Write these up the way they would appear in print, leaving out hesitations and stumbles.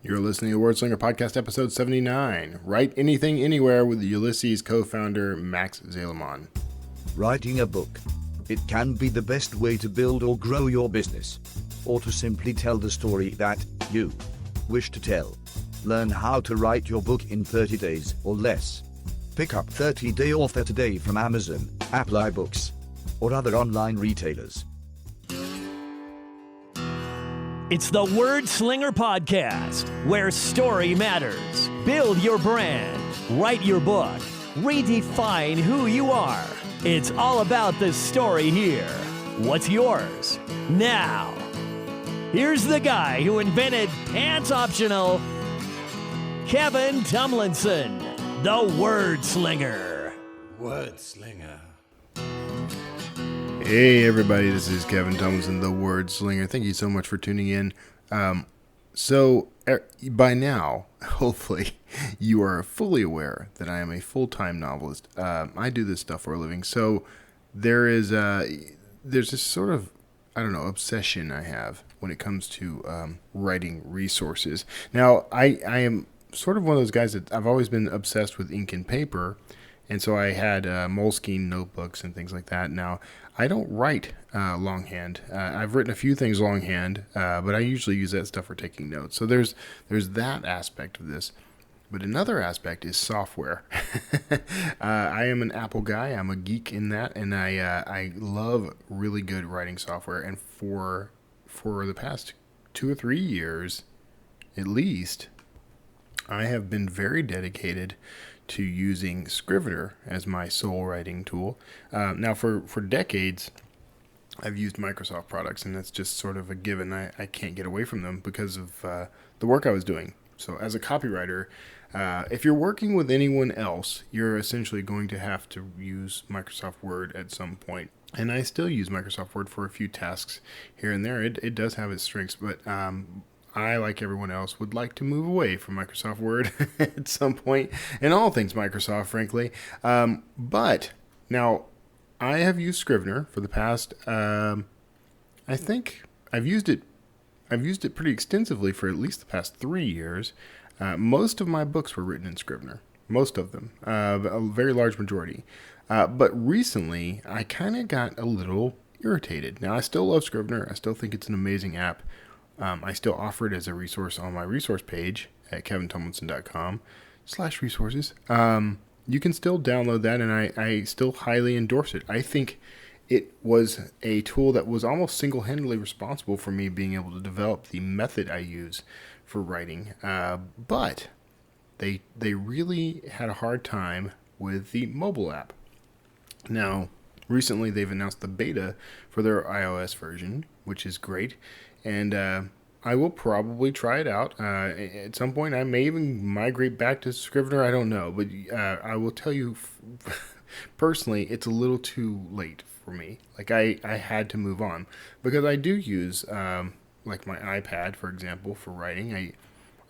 You're listening to Wordslinger Podcast Episode 79. Write Anything Anywhere with Ulysses Co-Founder Max Seelemann. Writing a book. It can be the best way to build or grow your business, or to simply tell the story that you wish to tell. Learn how to write your book in 30 days or less. Pick up 30-day Author today from Amazon, Apple iBooks, or other online retailers. It's the Wordslinger Podcast, where story matters. Build your brand, write your book, redefine who you are. It's all about the story here. What's yours? Now, here's the guy who invented pants optional, Kevin Tomlinson, the Wordslinger. Wordslinger. Hey everybody, this is Kevin Tomlinson, the Wordslinger. Thank you so much for tuning in. By now, hopefully, you are fully aware that I am a full-time novelist. I do this stuff for a living, so there's this sort of, obsession I have when it comes to writing resources. Now, I am sort of one of those guys that I've always been obsessed with ink and paper, and so I had Moleskine notebooks and things like that. Now, I don't write longhand. I've written a few things longhand, but I usually use that stuff for taking notes. So there's that aspect of this. But another aspect is software. I am an Apple guy. I'm a geek in that, and I love really good writing software. And for the past 2 or 3 years, at least, I have been very dedicated to using Scrivener as my sole writing tool. Now, for decades, I've used Microsoft products, and that's just sort of a given. I can't get away from them because of the work I was doing. So as a copywriter, if you're working with anyone else, you're essentially going to have to use Microsoft Word at some point. And I still use Microsoft Word for a few tasks here and there. It does have its strengths, but I, like everyone else, would like to move away from Microsoft Word at some point, and all things Microsoft, frankly. But now, I have used Scrivener for the past. I think I've used it pretty extensively for at least the past 3 years. Most of my books were written in Scrivener, most of them, a very large majority. But recently, I kind of got a little irritated. Now, I still love Scrivener. I still think it's an amazing app. I still offer it as a resource on my resource page at kevintomlinson.com/resources. You can still download that, and I still highly endorse it. I think it was a tool that was almost single-handedly responsible for me being able to develop the method I use for writing. But they really had a hard time with the mobile app. Now, recently they've announced the beta for their iOS version, which is great. And I will probably try it out. At some point, I may even migrate back to Scrivener. I don't know. But I will tell you, personally, it's a little too late for me. Like, I had to move on. Because I do use, like my iPad, for example, for writing.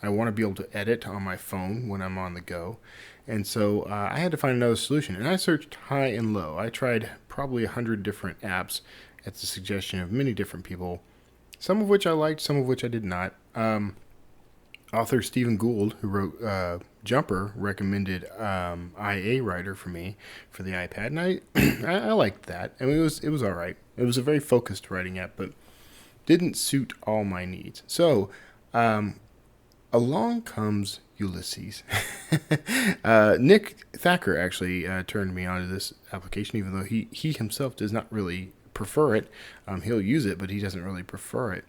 I want to be able to edit on my phone when I'm on the go. And so I had to find another solution. And I searched high and low. I tried probably 100 different apps at the suggestion of many different people. Some of which I liked, some of which I did not. Author Stephen Gould, who wrote Jumper, recommended IA Writer for me for the iPad, and I liked that. I mean, it was all right. It was a very focused writing app, but didn't suit all my needs. So along comes Ulysses. Nick Thacker actually turned me onto this application, even though he himself does not really prefer it. He'll use it, but he doesn't really prefer it.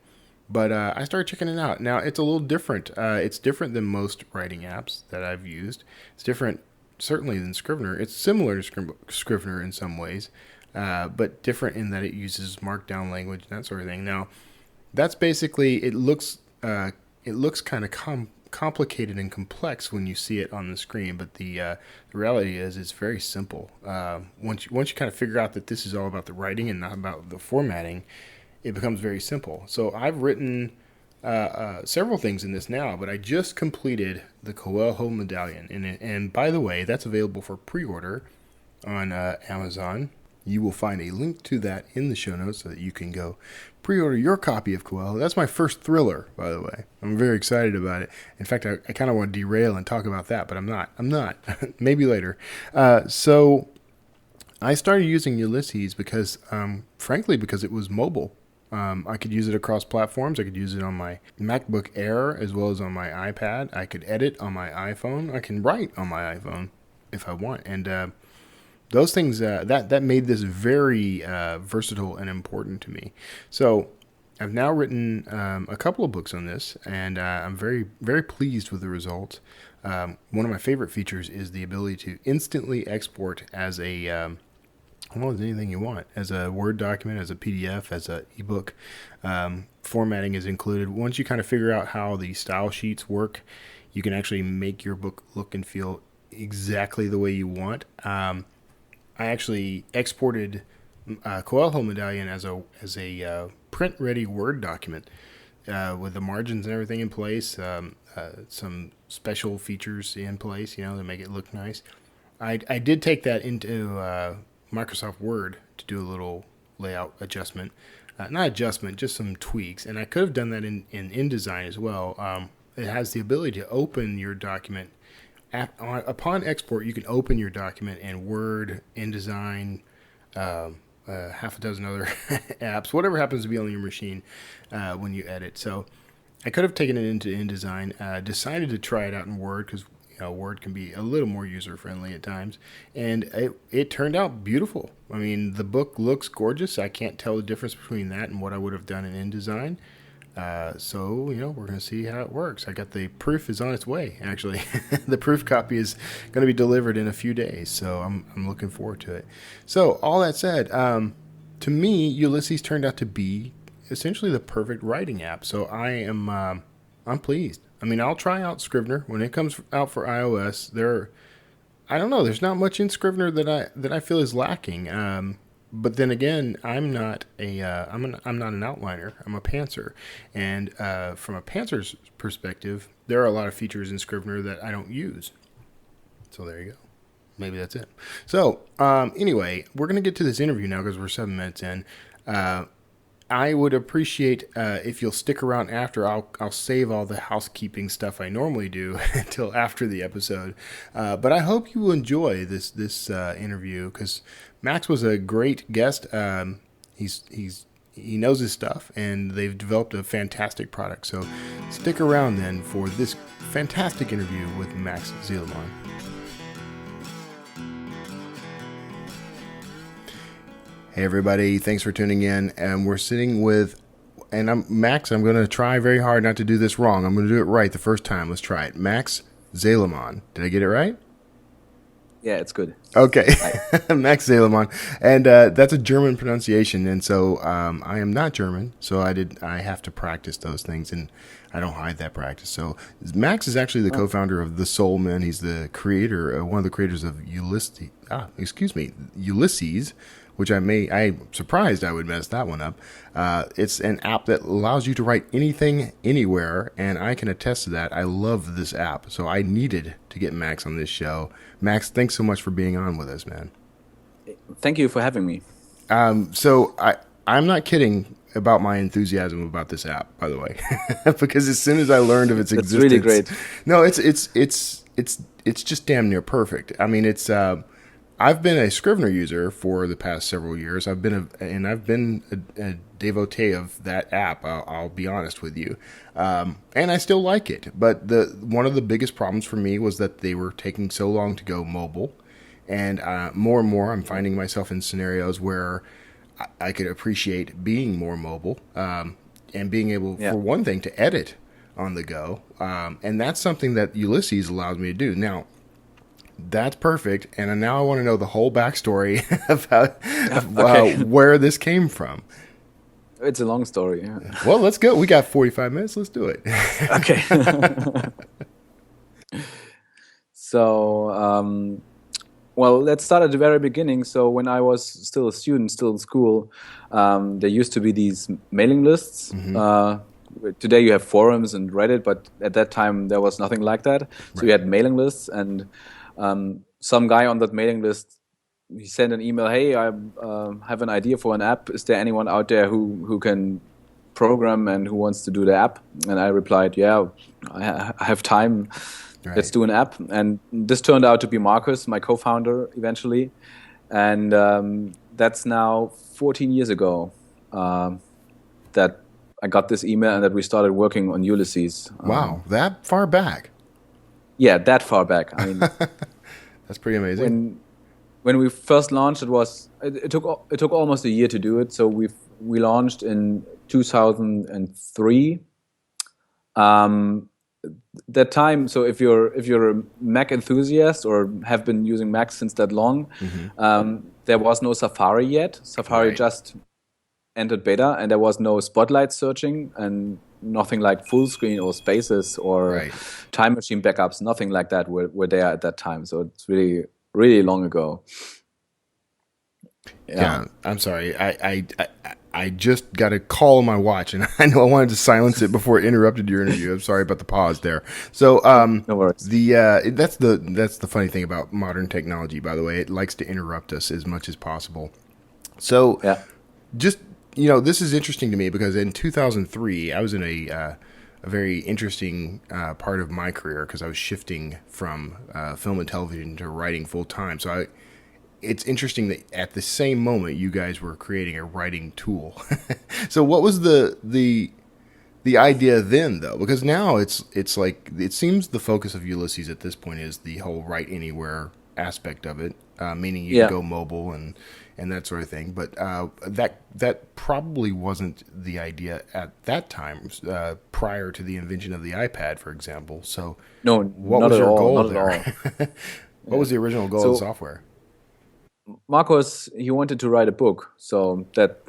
But I started checking it out. Now, it's a little different. It's different than most writing apps that I've used. It's different, certainly, than Scrivener. It's similar to Scrivener in some ways, but different in that it uses markdown language and that sort of thing. Now, that's basically, it looks kind of complicated and complex when you see it on the screen, but the reality is it's very simple. Once you kind of figure out that this is all about the writing and not about the formatting, it becomes very simple. So I've written several things in this now, but I just completed the Coelho medallion, and by the way, that's available for pre-order on Amazon. You will find a link to that in the show notes so that you can go pre-order your copy of Coelho. That's my first thriller, by the way. I'm very excited about it. In fact, I kind of want to derail and talk about that, but I'm not. Maybe later. So I started using Ulysses because, frankly, because it was mobile. I could use it across platforms. I could use it on my MacBook Air as well as on my iPad. I could edit on my iPhone. I can write on my iPhone if I want. And those things, that made this very versatile and important to me. So I've now written a couple of books on this, and I'm very, very pleased with the results. One of my favorite features is the ability to instantly export as a almost anything you want, as a Word document, as a PDF, as an ebook. Formatting is included. Once you kind of figure out how the style sheets work, you can actually make your book look and feel exactly the way you want. I actually exported Coelho Medallion as a print-ready Word document with the margins and everything in place, some special features in place, to make it look nice. I did take that into Microsoft Word to do a little layout adjustment. Not adjustment, just some tweaks. And I could have done that in InDesign as well. It has the ability to open your document. Upon export, you can open your document in Word, InDesign, half a dozen other apps, whatever happens to be on your machine when you edit. So I could have taken it into InDesign, decided to try it out in Word because Word can be a little more user-friendly at times, and it turned out beautiful. I mean, the book looks gorgeous. I can't tell the difference between that and what I would have done in InDesign. So, we're going to see how it works. I got the proof is on its way, actually. The proof copy is going to be delivered in a few days, so I'm looking forward to it. So, all that said, to me, Ulysses turned out to be essentially the perfect writing app. So, I'm pleased. I mean, I'll try out Scrivener when it comes out for iOS. I don't know. There's not much in Scrivener that I feel is lacking. But then again, I'm not an outliner. I'm a pantser, and from a pantser's perspective, there are a lot of features in Scrivener that I don't use. So there you go. Maybe that's it. So anyway, we're gonna get to this interview now because we're 7 minutes in. I would appreciate if you'll stick around after. I'll save all the housekeeping stuff I normally do until after the episode. But I hope you will enjoy this interview because Max was a great guest. He knows his stuff, and they've developed a fantastic product. So stick around then for this fantastic interview with Max Seelemann. Hey everybody, thanks for tuning in. And we're sitting with, I'm going to try very hard not to do this wrong. I'm going to do it right the first time. Let's try it. Max Seelemann. Did I get it right? Yeah, it's good. Okay. Max Seelemann. And that's a German pronunciation. And so I am not German, so I have to practice those things, and I don't hide that practice. So Max is actually the co-founder of The Soul Men. He's the creator, one of the creators of Ulysses, which I'm surprised I would mess that one up. It's an app that allows you to write anything, anywhere, and I can attest to that. I love this app, so I needed to get Max on this show. Max, thanks so much for being on with us, man. Thank you for having me. So I'm not kidding about my enthusiasm about this app, by the way, because as soon as I learned of its existence, really great. No, it's just damn near perfect. I mean, it's. I've been a Scrivener user for the past several years. I've been a devotee of that app. I'll be honest with you, and I still like it. But one of the biggest problems for me was that they were taking so long to go mobile, and more and more, I'm finding myself in scenarios where I could appreciate being more mobile and being able, for one thing, to edit on the go, and that's something that Ulysses allows me to do now. That's perfect, and now I want to know the whole backstory about where this came from. It's a long story. Yeah. Well, let's go. We got 45 minutes. Let's do it. Okay. So, let's start at the very beginning. So when I was still a student, still in school, there used to be these mailing lists. Mm-hmm. Today you have forums and Reddit, but at that time there was nothing like that. So you had mailing lists, and some guy on that mailing list he sent an email. Hey, I have an idea for an app. Is there anyone out there who can program and who wants to do the app? And I replied, yeah, I have time. Right. Let's do an app. And this turned out to be Marcus, my co-founder, eventually. And that's now 14 years ago that I got this email and that we started working on Ulysses. Wow, that far back. Yeah, that far back. I mean, that's pretty amazing. When we first launched, it took almost a year to do it. So we launched in 2003. That time, so if you're a Mac enthusiast or have been using Mac since that long, there was no Safari yet. Safari just entered beta, and there was no spotlight searching and nothing like full screen or spaces or time machine backups. Nothing like that were there at that time. So it's really, really long ago. Yeah, I'm sorry. I just got a call on my watch, and I know I wanted to silence it before it interrupted your interview. I'm sorry about the pause there. So, no worries. That's the funny thing about modern technology. By the way, it likes to interrupt us as much as possible. So, just this is interesting to me because in 2003, I was in a very interesting part of my career because I was shifting from film and television to writing full time. So it's interesting that at the same moment you guys were creating a writing tool. So what was the idea then, though? Because now it's like it seems the focus of Ulysses at this point is the whole write anywhere aspect of it, meaning you can go mobile and that sort of thing. But that probably wasn't the idea at that time, prior to the invention of the iPad, for example. So what was your goal there? What was the original goal of the software? Marcos, he wanted to write a book, so that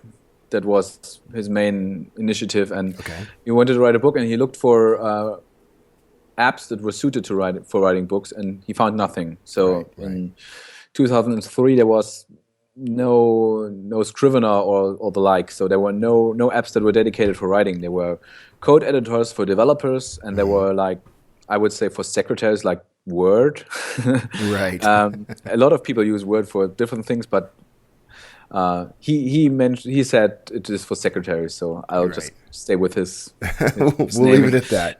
was his main initiative, and he wanted to write a book, and he looked for apps that were suited to writing books, and he found nothing. So in 2003, there was no Scrivener or the like, so there were no apps that were dedicated for writing. There were code editors for developers, and there were, like, I would say, for secretaries, like Word. A lot of people use Word for different things, but he said it is for secretaries, so I'll just stay with his we'll leave it at that.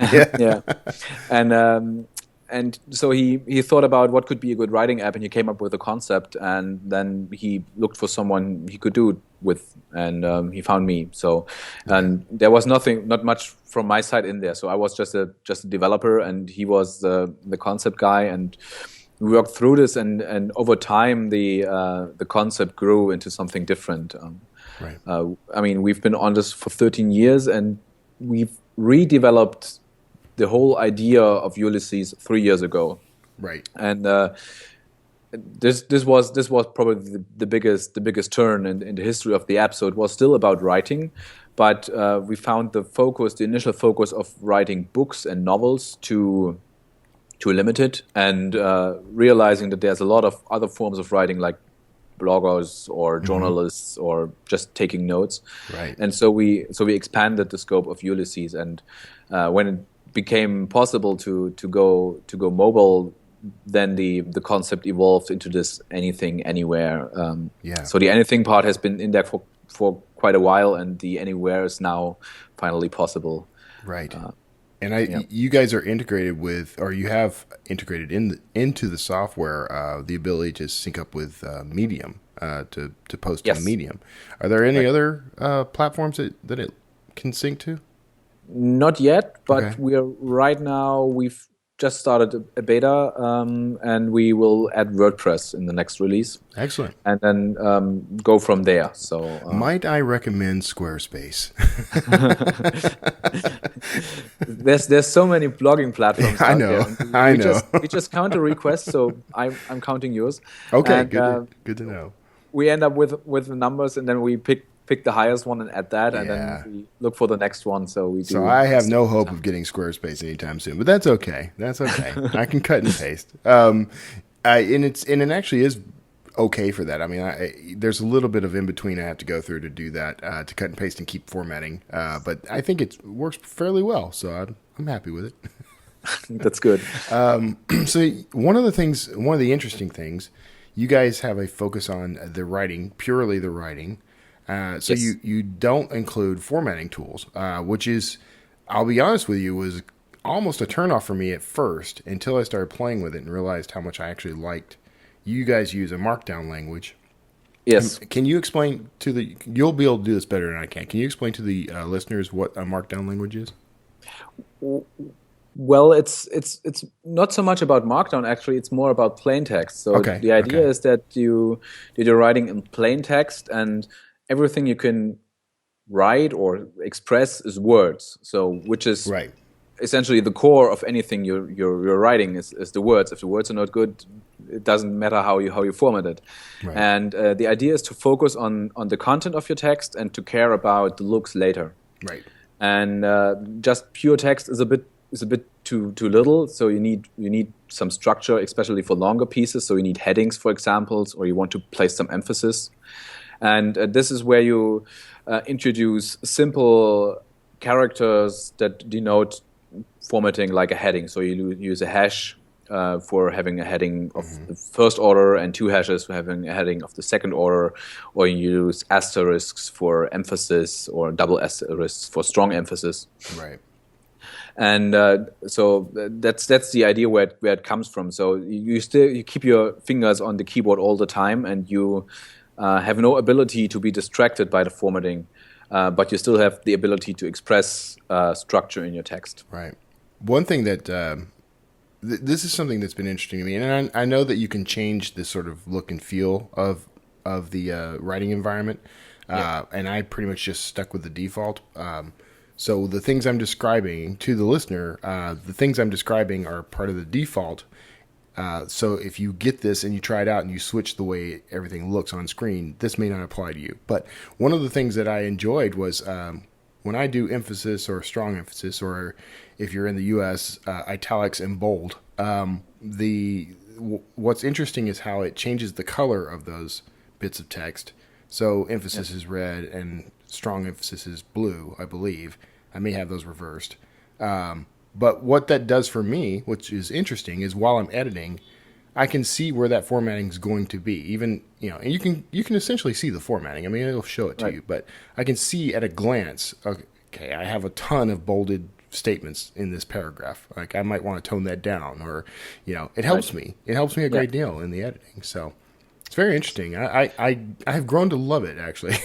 And so he thought about what could be a good writing app, and he came up with a concept, and then he looked for someone he could do it with, and he found me. So, and there was not much from my side in there. So I was just a developer, and he was the concept guy, and we worked through this, and over time the concept grew into something different. I mean, we've been on this for 13 years, and we've redeveloped the whole idea of Ulysses 3 years ago. And this was probably the biggest turn in the history of the app. So it was still about writing, but we found the initial focus of writing books and novels too limited, and realizing that there's a lot of other forms of writing, like bloggers or journalists or just taking notes. And so we expanded the scope of Ulysses, and when it became possible to go mobile, then the concept evolved into this anything, anywhere. So the anything part has been in there for quite a while, and the anywhere is now finally possible. And you guys are integrated with, or you have integrated into the software, the ability to sync up with Medium, to post on Medium. Are there any other platforms that it can sync to? Not yet, but we are right now. We've just started a beta, and we will add WordPress in the next release. Excellent. And then go from there. So, might I recommend Squarespace? There's so many blogging platforms. I know. I know. We just count a request, so I'm counting yours. Okay, and, good to know. We end up with the numbers, and then we pick the highest one and add that, and then we look for the next one. So I have no hope of getting Squarespace anytime soon, but that's okay. I can cut and paste. And it actually is okay for that. I mean, there's a little bit of in between I have to go through to do that, to cut and paste and keep formatting. But I think it works fairly well, so I'm happy with it. That's good. So one of the interesting things, you guys have a focus on the writing, purely the writing. So Yes. you don't include formatting tools, which is, I'll be honest with you, was almost a turnoff for me at first until I started playing with it and realized how much I actually liked. You guys use a markdown language. Yes. Can you explain to you'll be able to do this better than I can. Can you explain to the listeners what a markdown language is? Well, it's not so much about Markdown, actually. It's more about plain text. So Okay, the idea okay. is that you're writing in plain text, and everything you can write or express is words. So which is Right. essentially the core of anything you're writing is the words. If the words are not good, it doesn't matter how you format it. Right. And the idea is to focus on the content of your text and to care about the looks later. Right. And just pure text is a bit too little. So you need some structure, especially for longer pieces. So you need headings, for examples, or you want to place some emphasis. And this is where you introduce simple characters that denote formatting, like a heading. So you use a hash for having a heading of the first order, and two hashes for having a heading of the second order, or you use asterisks for emphasis, or double asterisks for strong emphasis. Right. And so that's the idea where it comes from. So you keep your fingers on the keyboard all the time, and you have no ability to be distracted by the formatting, but you still have the ability to express structure in your text. Right. One thing that this is something that's been interesting to me, and I know that you can change the sort of look and feel of the writing environment, and I pretty much just stuck with the default. So the things I'm describing to the listener, the things I'm describing are part of the default. So if you get this and you try it out and you switch the way everything looks on screen, this may not apply to you. But one of the things that I enjoyed was when I do emphasis or strong emphasis, or if you're in the U.S., italics and bold. What's interesting is how it changes the color of those bits of text. So emphasis is red and strong emphasis is blue, I believe. I may have those reversed. But what that does for me, which is interesting, is while I'm editing, I can see where that formatting is going to be. Even, and you can essentially see the formatting. I mean, it'll show it to you, but I can see at a glance, okay, I have a ton of bolded statements in this paragraph. Like I might want to tone that down, or, it helps me. It helps me a great deal in the editing. So it's very interesting. I have grown to love it, actually.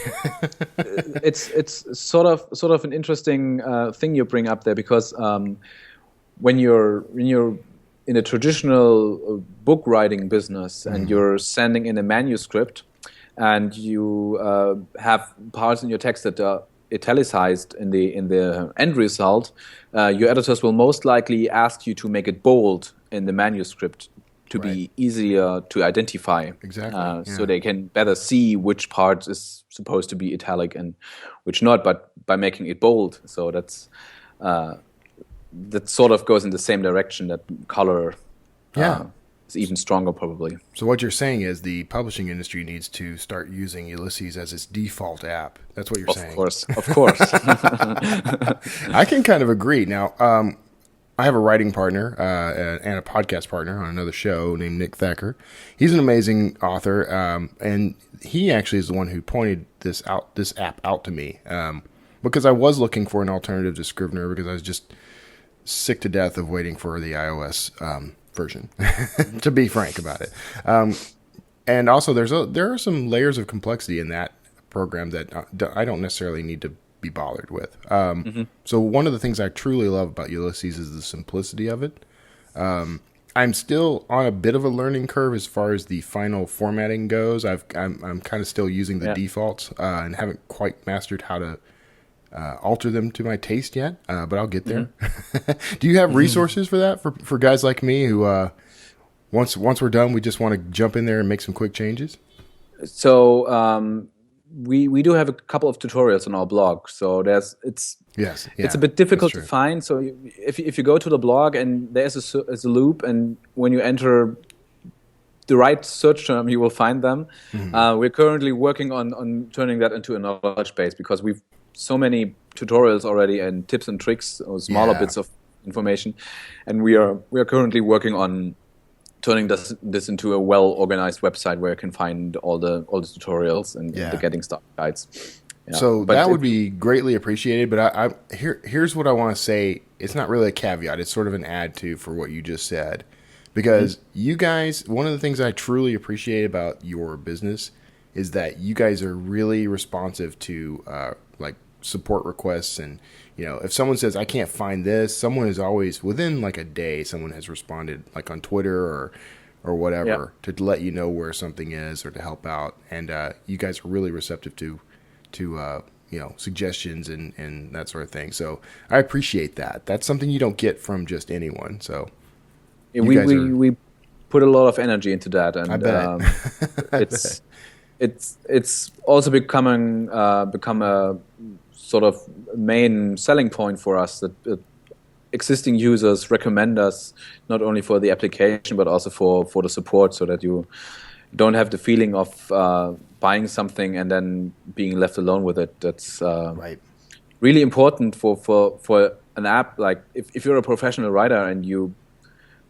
It's sort of an interesting thing you bring up there, because when you're in a traditional book writing business and you're sending in a manuscript, and you have parts in your text that are italicized in the end result, your editors will most likely ask you to make it bold in the manuscript to be easier to identify. Exactly. So they can better see which part is supposed to be italic and which not, but by making it bold. So that sort of goes in the same direction, that color is even stronger probably. So what you're saying is the publishing industry needs to start using Ulysses as its default app. That's what you're saying. Of course. I can kind of agree. Now, I have a writing partner and a podcast partner on another show named Nick Thacker. He's an amazing author, and he actually is the one who pointed this app out to me, because I was looking for an alternative to Scrivener, because I was just sick to death of waiting for the iOS version, to be frank about it. And also, there are some layers of complexity in that program that I don't necessarily need to be bothered with. So one of the things I truly love about Ulysses is the simplicity of it. I'm still on a bit of a learning curve as far as the final formatting goes. I'm kind of still using the defaults and haven't quite mastered how to alter them to my taste yet, but I'll get there. Do you have resources for that, for guys like me who once we're done, we just want to jump in there and make some quick changes? So we do have a couple of tutorials on our blog. So it's a bit difficult to find. So if you go to the blog and there's a loop, and when you enter the right search term, you will find them. We're currently working on turning that into a knowledge base, because we've so many tutorials already and tips and tricks, or smaller bits of information, and we are currently working on turning this into a well-organized website where you can find all the tutorials and the getting started guides. Yeah. So that would be greatly appreciated. But here's what I want to say. It's not really a caveat. It's sort of an add to for what you just said. Because you guys, one of the things I truly appreciate about your business is that you guys are really responsive to like support requests. And, you know, if someone says, I can't find this, someone is always, within like a day, someone has responded like on Twitter or whatever to let you know where something is or to help out. And you guys are really receptive to you know, suggestions and that sort of thing. So I appreciate that. That's something you don't get from just anyone. So we put a lot of energy into that, and I bet. it's also become a sort of main selling point for us that existing users recommend us not only for the application but also for the support, so that you don't have the feeling of buying something and then being left alone with it. That's really important for an app. Like if you're a professional writer and you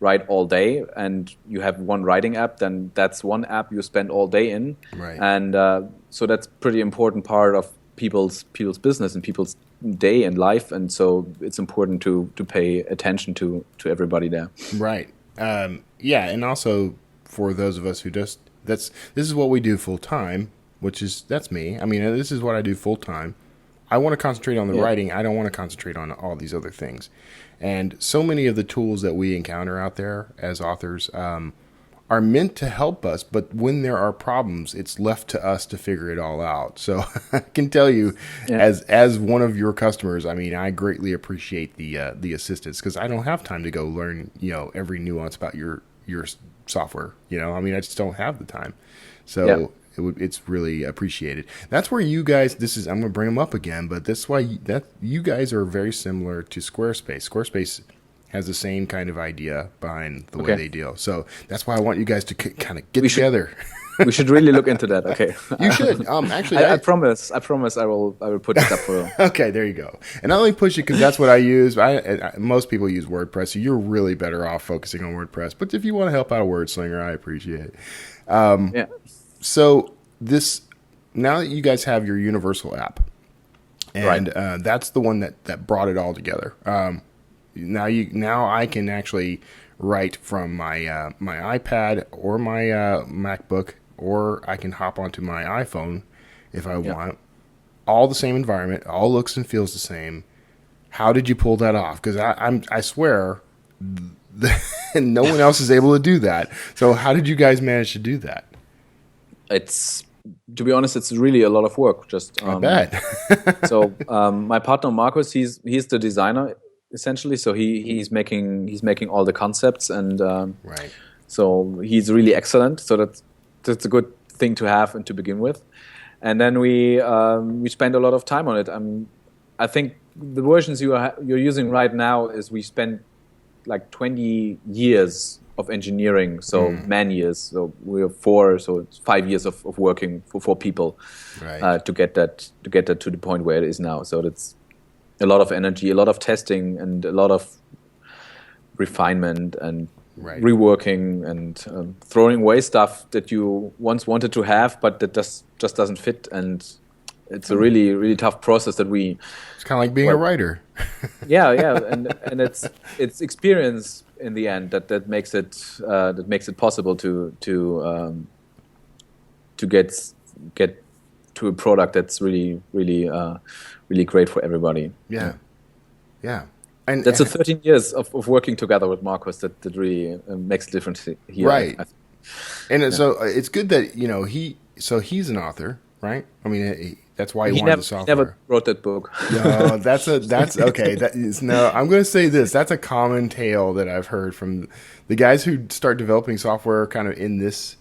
write all day and you have one writing app, then that's one app you spend all day in. Right. And so that's pretty important part of people's business and people's day and life. And so it's important to pay attention to everybody there. Right. Yeah. And also for those of us who this is what we do full time, that's me. I mean, this is what I do full time. I want to concentrate on the writing. I don't want to concentrate on all these other things. And so many of the tools that we encounter out there as authors are meant to help us, but when there are problems, it's left to us to figure it all out. So I can tell you, as one of your customers, I mean, I greatly appreciate the assistance, because I don't have time to go learn, you know, every nuance about your software. You know, I mean, I just don't have the time. So it's really appreciated. That's where you guys, I'm going to bring them up again, but that's why you guys are very similar to Squarespace. Squarespace has the same kind of idea behind the way they deal. So that's why I want you guys to kind of get together. We should really look into that. Okay. You should. Actually, I promise I will put it up for. Okay, there you go. And I only push it because that's what I use. Most people use WordPress, so you're really better off focusing on WordPress. But if you want to help out a WordSlinger, I appreciate it. So now that you guys have your universal app, and that's the one that brought it all together. Now I can actually write from my my iPad or my MacBook, or I can hop onto my iPhone if I want. All the same environment, all looks and feels the same. How did you pull that off? Because I swear, no one else is able to do that. So how did you guys manage to do that? It's, to be honest, it's really a lot of work. Just I bet. So my partner Marcus, he's the designer essentially. So he's making all the concepts, and so he's really excellent. So that's a good thing to have and to begin with. And then we spend a lot of time on it. I think the versions you're using right now is we spend like 20 years of engineering, so man years. So we have 4, so it's 5 years of working for 4 people to get that to the point where it is now. So that's a lot of energy, a lot of testing, and a lot of refinement and reworking and throwing away stuff that you once wanted to have, but that just doesn't fit. And it's a really, really tough process that we. It's kind of like being a writer. and it's experience in the end that makes it possible to get to a product that's really, really, really great for everybody. Yeah. And that's 13 years of working together with Marcus that really makes a difference here. Right. And so it's good that, you know, he's an author, right? I mean, that's why he wanted the software. He never wrote that book. No, that's okay. I'm going to say this. That's a common tale that I've heard from the guys who start developing software kind of in this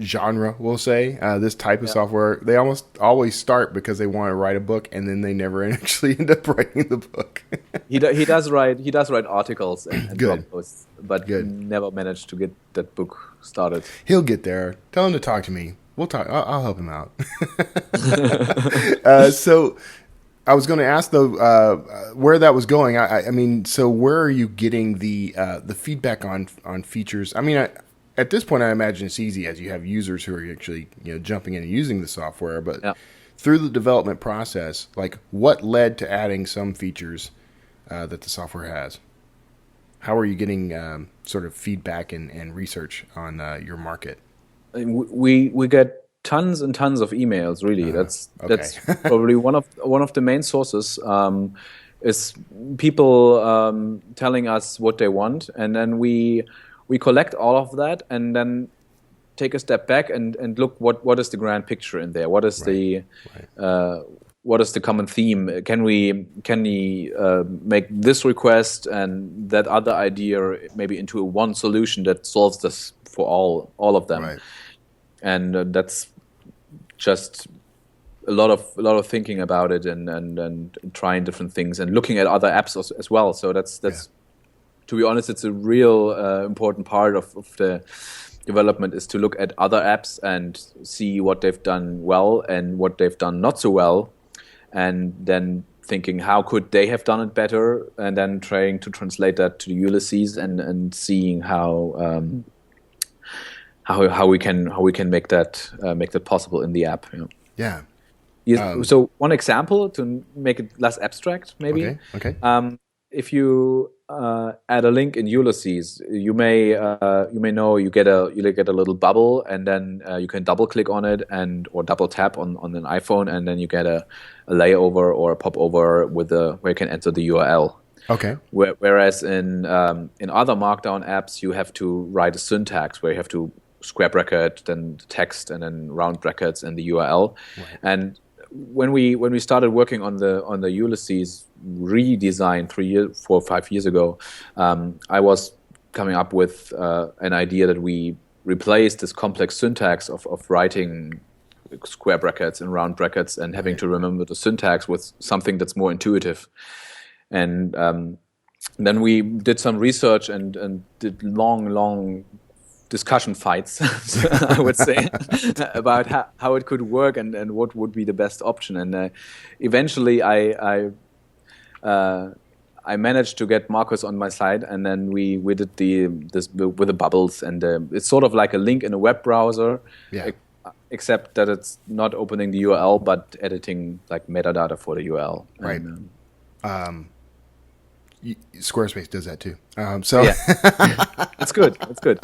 genre, we'll say, this type of software. They almost always start because they want to write a book, and then they never actually end up writing the book. He does write articles and blog posts, but never managed to get that book started. He'll get there. Tell him to talk to me. We'll talk. I'll help him out. So I was going to ask though where that was going. I mean, so where are you getting the feedback on features? I mean, at this point, I imagine it's easy as you have users who are actually jumping in and using the software. But Yeah. through the development process, like what led to adding some features that the software has? How are you getting sort of feedback and research on your market? And we get tons and tons of emails. Really, that's probably one of the main sources. Is people telling us what they want, and then we collect all of that, and then take a step back and look what is the grand picture in there. What is what is the common theme? Can we make this request and that other idea maybe into one solution that solves this for all of them? Right. And that's just a lot of thinking about it and trying different things and looking at other apps as well. So that's to be honest, it's a real important part of the development, is to look at other apps and see what they've done well and what they've done not so well, and then thinking how could they have done it better, and then trying to translate that to the Ulysses and seeing how we can make that possible in the app. Yeah. So one example to make it less abstract, maybe. Okay. If you add a link in Ulysses, you may know you get a little bubble, and then you can double click on it or double tap on an iPhone, and then you get a layover or a popover where you can enter the URL. Okay. Whereas in other Markdown apps, you have to write a syntax where you have to square bracket, then text, and then round brackets and the URL. Right. And when we started working on the Ulysses redesign 4 or 5 years ago, I was coming up with an idea that we replace this complex syntax of writing square brackets and round brackets and having to remember the syntax with something that's more intuitive. And then we did some research and did long discussion fights, I would say, about how it could work and what would be the best option. And eventually I managed to get Marcus on my side, and then we did this with the bubbles, and it's sort of like a link in a web browser, except that it's not opening the URL but editing like metadata for the URL. Right. And, Squarespace does that too. It's good. It's good.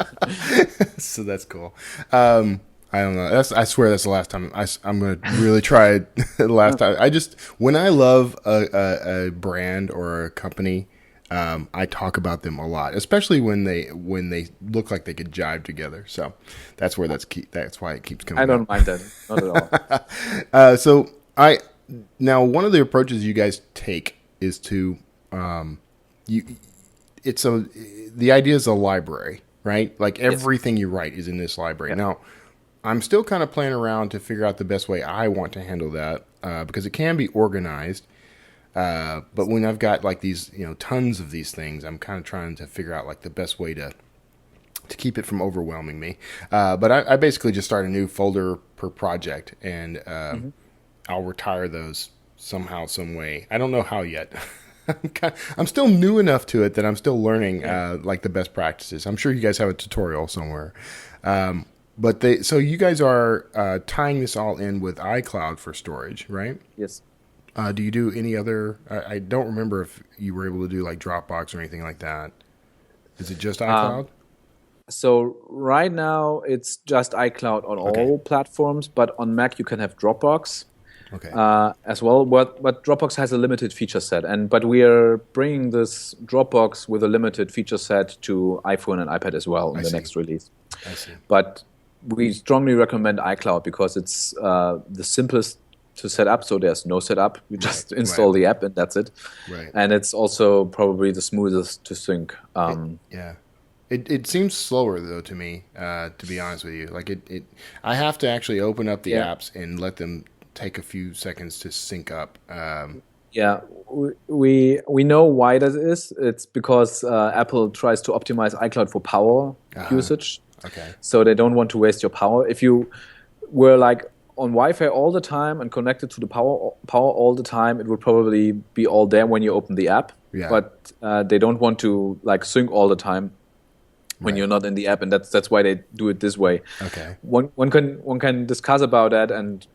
So that's cool. I don't know. I swear that's the last time I'm going to really try it. The last time. When I love a brand or a company, I talk about them a lot, especially when they look like they could jive together. So that's where that's why it keeps coming. I don't mind that. Not at all. Now one of the approaches you guys take is to the idea is a library, right? Like everything you write is in this library. Now, I'm still kind of playing around to figure out the best way I want to handle that because it can be organized. But when I've got like these, tons of these things, I'm kind of trying to figure out like the best way to keep it from overwhelming me. But I basically just start a new folder per project, and I'll retire those somehow, some way. I don't know how yet. I'm still new enough to it that I'm still learning like the best practices. I'm sure you guys have a tutorial somewhere. So you guys are tying this all in with iCloud for storage, right? Yes. Do you do any other? I don't remember if you were able to do like Dropbox or anything like that. Is it just iCloud? So right now it's just iCloud on all platforms, but on Mac you can have Dropbox. Okay. As well, but Dropbox has a limited feature set, but we are bringing this Dropbox with a limited feature set to iPhone and iPad as well in the next release. I see. But we strongly recommend iCloud because it's the simplest to set up, so there's no setup. You just install the app and that's it. Right. And it's also probably the smoothest to sync. It seems slower though to me, to be honest with you. Like I have to actually open up the apps and let them take a few seconds to sync up. We know why that is. It's because Apple tries to optimize iCloud for power usage. Okay. So they don't want to waste your power. If you were like on Wi-Fi all the time and connected to the power all the time, it would probably be all there when you open the app. Yeah. But they don't want to like sync all the time when you're not in the app, and that's why they do it this way. Okay. One can discuss about that, and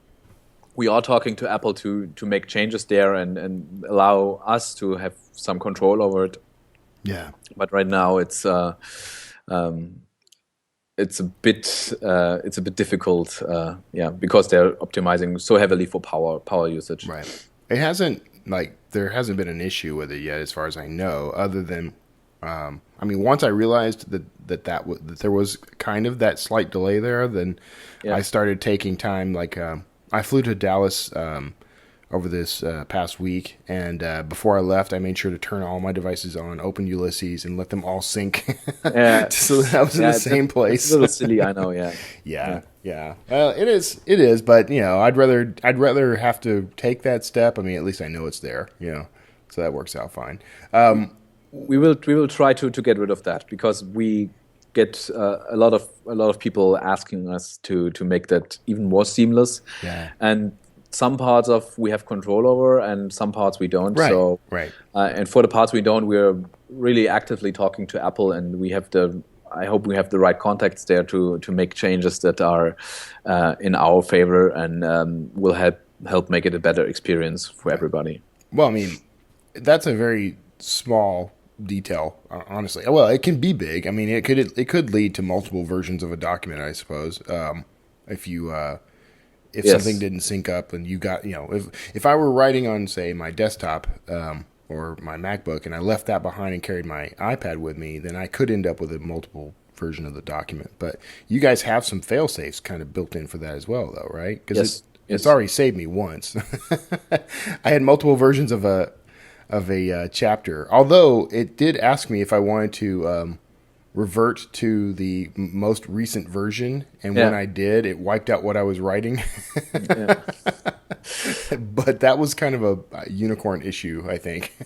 we are talking to Apple to make changes there and allow us to have some control over it. Yeah. But right now it's a bit difficult, because they're optimizing so heavily for power usage. Right. It hasn't there hasn't been an issue with it yet, as far as I know, other than once I realized that there was kind of that slight delay there, then I started taking time. I flew to Dallas over this past week, and before I left, I made sure to turn all my devices on, open Ulysses, and let them all sync. So that I was in the same place. It's a little silly, I know. Yeah. Well, it is, but I'd rather have to take that step. At least I know it's there. So that works out fine. We will try to get rid of that, because we get a lot of people asking us to make that even more seamless. Yeah. And some parts we have control over, and some parts we don't. Right. So, right. And for the parts we don't, we're really actively talking to Apple, and I hope we have the right contacts there to make changes that are in our favor and will help make it a better experience for everybody. Well, that's a very small detail, honestly. Well, it can be big. It could lead to multiple versions of a document, I suppose. If something didn't sync up and you got, if I were writing on, say, my desktop or my MacBook, and I left that behind and carried my iPad with me, then I could end up with a multiple version of the document. But you guys have some fail safes kind of built in for that as well, though, right? Because it's already saved me once. I had multiple versions of a chapter, although it did ask me if I wanted to revert to the most recent version, and when I did, it wiped out what I was writing. But that was kind of a unicorn issue, I think.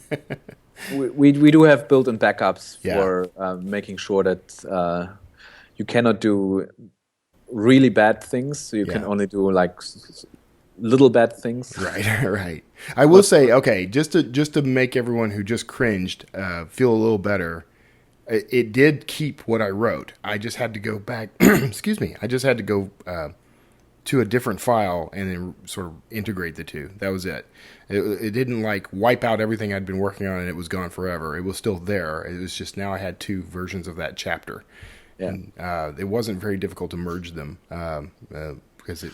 we do have built-in backups for making sure that you cannot do really bad things, so you can only do little bad things. Right. I will say, okay, just to make everyone who just cringed feel a little better, it did keep what I wrote. I just had to go back. Excuse me. I just had to go to a different file and then sort of integrate the two. That was it. It didn't wipe out everything I'd been working on and it was gone forever. It was still there. It was just now I had two versions of that chapter. Yeah. And it wasn't very difficult to merge them because it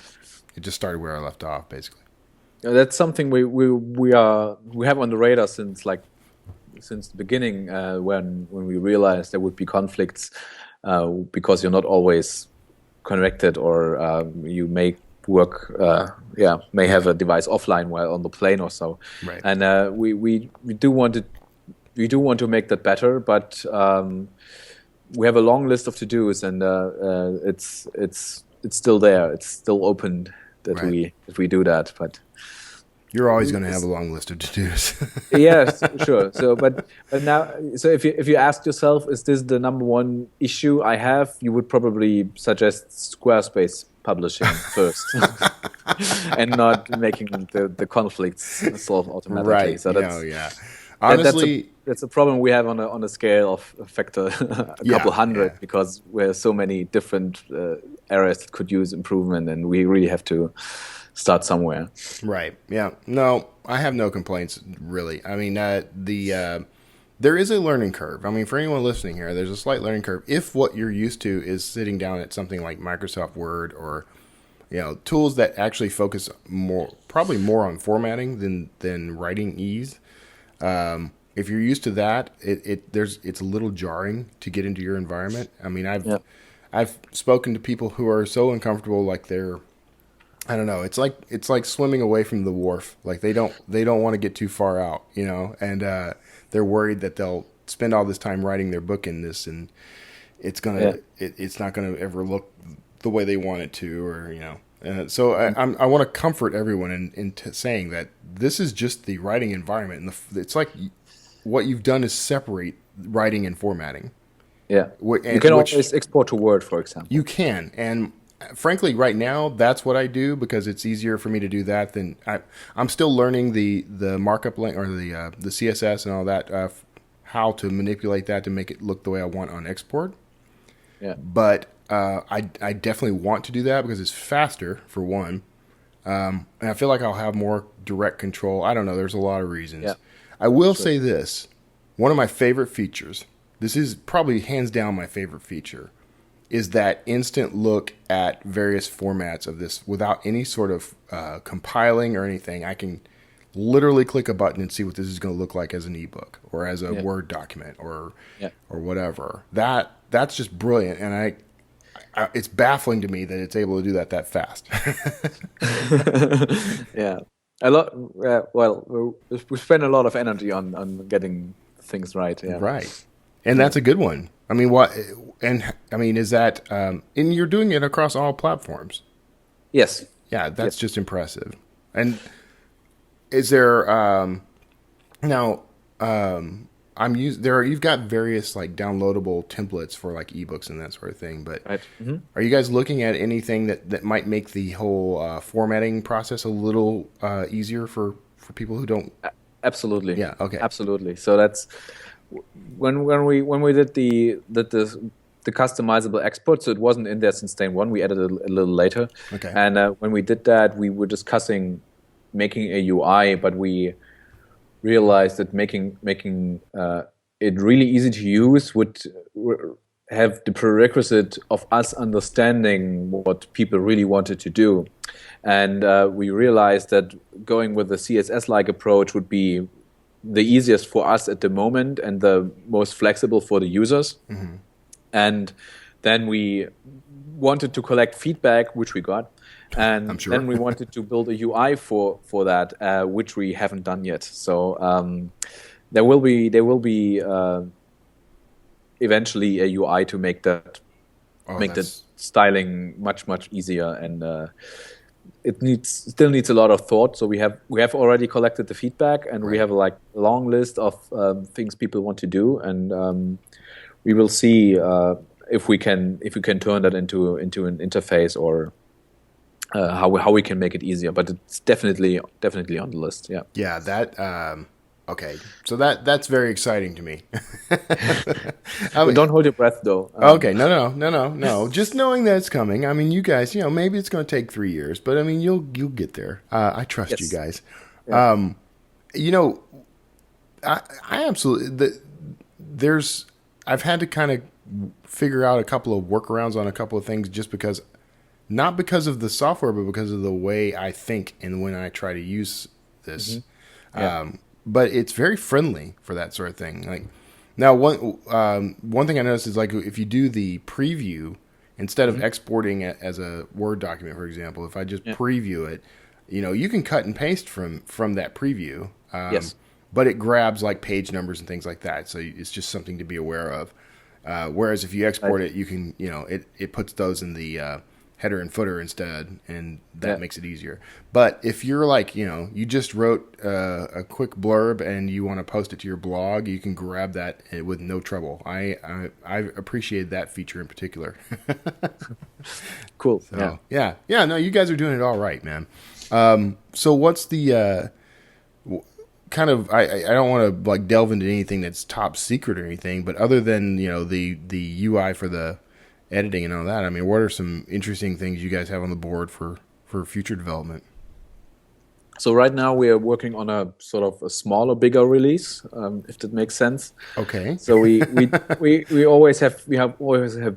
just started where I left off, basically. That's something we have on the radar since the beginning, when we realized there would be conflicts because you're not always connected, or you may may have a device offline while on the plane or so. Right. And we do want to make that better, but we have a long list of to-dos, and it's still there. It's still open that we do that, but. You're always going to have a long list of to-dos. Yes, sure. So, but now, so if you ask yourself, is this the number one issue I have? You would probably suggest Squarespace publishing first, and not making the conflicts solve automatically. Right. So that's, Honestly, that's a problem we have on a scale of a factor a couple hundred, because we're so many different areas that could use improvement, and we really have to start somewhere. Right. Yeah. No, I have no complaints, really. There is a learning curve. For anyone listening here, there's a slight learning curve. If what you're used to is sitting down at something like Microsoft Word, or tools that actually focus probably more on formatting than writing ease. If you're used to that, it's a little jarring to get into your environment. I've spoken to people who are so uncomfortable, they're, I don't know. It's like swimming away from the wharf. They don't want to get too far out, and they're worried that they'll spend all this time writing their book in this, and it's not gonna ever look the way they want it to, or so I want to comfort everyone in saying that this is just the writing environment, and it's like what you've done is separate writing and formatting. Yeah, you can always export to Word, for example. You can, and frankly, right now, that's what I do because it's easier for me to do that than I'm still learning the markup link or the CSS and all that, how to manipulate that to make it look the way I want on export. Yeah. But I definitely want to do that because it's faster for one, and I feel like I'll have more direct control. I don't know. There's a lot of reasons. Yeah. I will say this: one of my favorite features. This is probably hands down my favorite feature. Is that instant look at various formats of this without any sort of compiling or anything. I can literally click a button and see what this is going to look like as an ebook or as a Word document or whatever. That's just brilliant, and I it's baffling to me that it's able to do that fast. Yeah, a lot. Well, we spend a lot of energy on getting things right. Yeah, Right, and that's a good one. I mean, what? And I mean, is that? And you're doing it across all platforms. Yes. Yeah, that's just impressive. And is there now? You've got various like downloadable templates for like ebooks and that sort of thing. But Right. Mm-hmm. are you guys looking at anything that might make the whole formatting process a little easier for people who don't? Absolutely. Yeah. Okay. Absolutely. So that's when we did the customizable export. So it wasn't in there since day one. We added it a little later. Okay. And when we did that, we were discussing making a UI, but we realized that making it really easy to use would have the prerequisite of us understanding what people really wanted to do. And we realized that going with the CSS-like approach would be the easiest for us at the moment and the most flexible for the users. Mm-hmm. And then we wanted to collect feedback, which we got. And I'm sure. then we wanted to build a UI for that, which we haven't done yet. So there will be eventually a UI to make that the styling much easier, and it still needs a lot of thought. So we have already collected the feedback, and we have like a long list of things people want to do, and we will see if we can turn that into an interface or how we can make it easier. But it's definitely on the list. Yeah. Yeah. That. Okay. So that's very exciting to me. I mean, don't hold your breath, though. Okay. No. Just knowing that it's coming. I mean, you guys. Maybe it's going to take 3 years, but I mean, you'll get there. I trust you guys. Yeah. I absolutely. I've had to kind of figure out a couple of workarounds on a couple of things just because, not because of the software, but because of the way I think and when I try to use this. Mm-hmm. Yeah. But it's very friendly for that sort of thing. Like now, one thing I noticed is like if you do the preview instead of exporting it as a Word document, for example, if I just preview it, you can cut and paste from that preview. Yes. But it grabs like page numbers and things like that, so it's just something to be aware of. Whereas if you export it, you can it puts those in the header and footer instead, and that makes it easier. But if you're like, you just wrote a quick blurb and you want to post it to your blog, you can grab that with no trouble. I appreciate that feature in particular. Cool. So, yeah. No, you guys are doing it all right, man. So what's the kind of I don't want to like delve into anything that's top secret or anything, but other than the UI for the editing and all that, I mean, what are some interesting things you guys have on the board for future development? So right now we are working on a sort of a smaller, bigger release, if that makes sense. Okay. So we always have